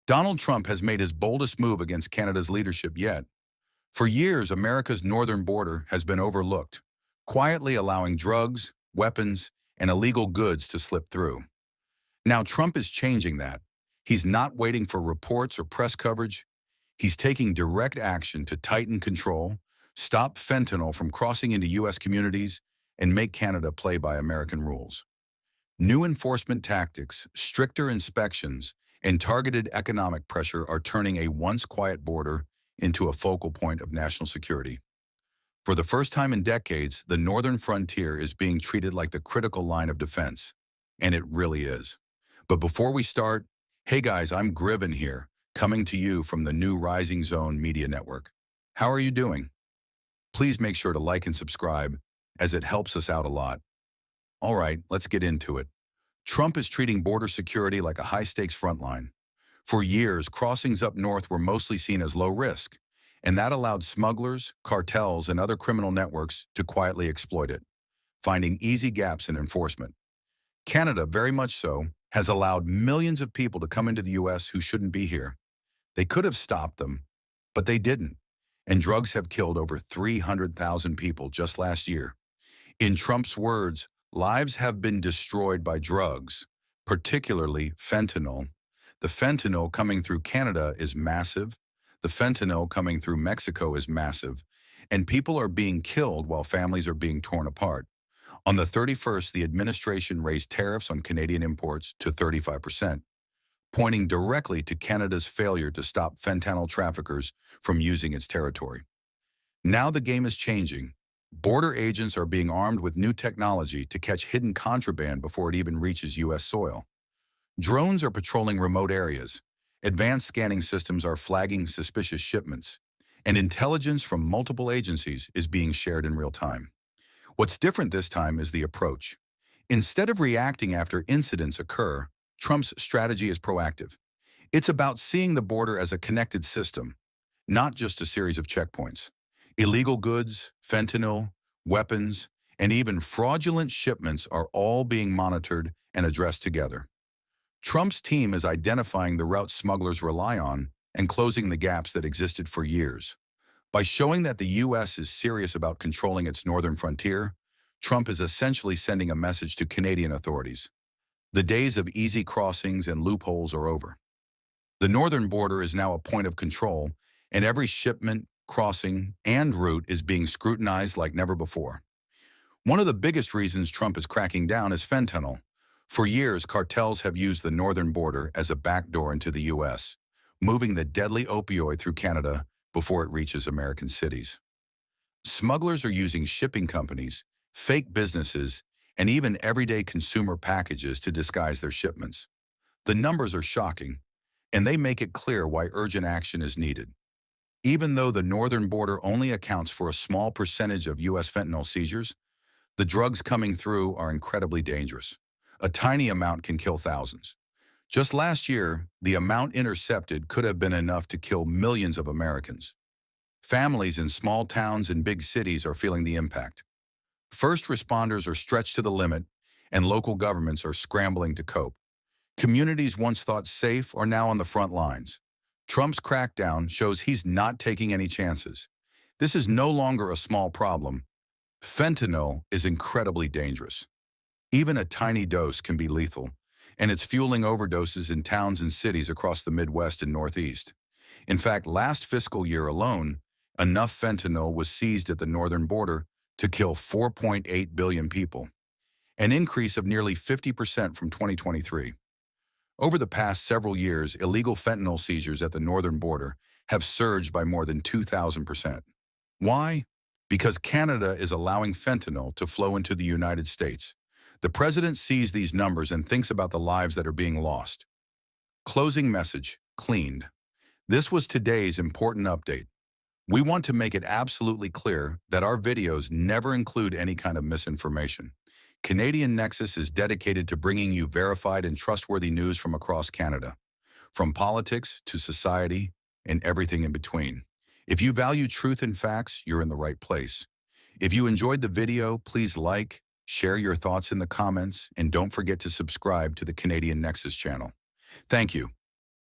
Donald Trump has made his boldest move against Canada's leadership yet. For years, America's northern border has been overlooked, quietly allowing drugs, weapons, and illegal goods to slip through. Now Trump is changing that. He's not waiting for reports or press coverage. He's taking direct action to tighten control, stop fentanyl from crossing into U.S. communities, and make Canada play by American rules. New enforcement tactics, stricter inspections, and targeted economic pressure are turning a once quiet border into a focal point of national security. For the first time in decades, the northern frontier is being treated like the critical line of defense. And it really is. But before we start, hey guys, I'm Griven here, coming to you from the new Rising Zone Media Network. How are you doing? Please make sure to like and subscribe, as it helps us out a lot. All right, let's get into it. Trump is treating border security like a high-stakes frontline. For years, crossings up north were mostly seen as low risk, and that allowed smugglers, cartels, and other criminal networks to quietly exploit it, finding easy gaps in enforcement. Canada, very much so, has allowed millions of people to come into the U.S. who shouldn't be here. They could have stopped them, but they didn't, and drugs have killed over 300,000 people just last year. In Trump's words, lives have been destroyed by drugs, particularly fentanyl. The fentanyl coming through Canada is massive. The fentanyl coming through Mexico is massive. And people are being killed while families are being torn apart. On the 31st, the administration raised tariffs on Canadian imports to 35%, pointing directly to Canada's failure to stop fentanyl traffickers from using its territory. Now the game is changing. Border agents are being armed with new technology to catch hidden contraband before it even reaches U.S. soil. Drones are patrolling remote areas. Advanced scanning systems are flagging suspicious shipments. And intelligence from multiple agencies is being shared in real time. What's different this time is the approach. Instead of reacting after incidents occur, Trump's strategy is proactive. It's about seeing the border as a connected system, not just a series of checkpoints. Illegal goods, fentanyl, weapons, and even fraudulent shipments are all being monitored and addressed together. Trump's team is identifying the routes smugglers rely on and closing the gaps that existed for years. By showing that the U.S. is serious about controlling its northern frontier, Trump is essentially sending a message to Canadian authorities. The days of easy crossings and loopholes are over. The northern border is now a point of control, and every shipment, crossing, and route is being scrutinized like never before. One of the biggest reasons Trump is cracking down is fentanyl. For years, cartels have used the northern border as a backdoor into the U.S., moving the deadly opioid through Canada before it reaches American cities. Smugglers are using shipping companies, fake businesses, and even everyday consumer packages to disguise their shipments. The numbers are shocking, and they make it clear why urgent action is needed. Even though the northern border only accounts for a small percentage of U.S. fentanyl seizures, the drugs coming through are incredibly dangerous. A tiny amount can kill thousands. Just last year, the amount intercepted could have been enough to kill millions of Americans. Families in small towns and big cities are feeling the impact. First responders are stretched to the limit, and local governments are scrambling to cope. Communities once thought safe are now on the front lines. Trump's crackdown shows he's not taking any chances. This is no longer a small problem. Fentanyl is incredibly dangerous. Even a tiny dose can be lethal, and it's fueling overdoses in towns and cities across the Midwest and Northeast. In fact, last fiscal year alone, enough fentanyl was seized at the northern border to kill 4.8 billion people, an increase of nearly 50% from 2023. Over the past several years, illegal fentanyl seizures at the northern border have surged by more than 2,000%. Why? Because Canada is allowing fentanyl to flow into the United States. The president sees these numbers and thinks about the lives that are being lost. Closing message, cleaned. This was today's important update. We want to make it absolutely clear that our videos never include any kind of misinformation. Canadian Nexus is dedicated to bringing you verified and trustworthy news from across Canada, from politics to society and everything in between. If you value truth and facts, you're in the right place. If you enjoyed the video, please like, share your thoughts in the comments, and don't forget to subscribe to the Canadian Nexus channel. Thank you.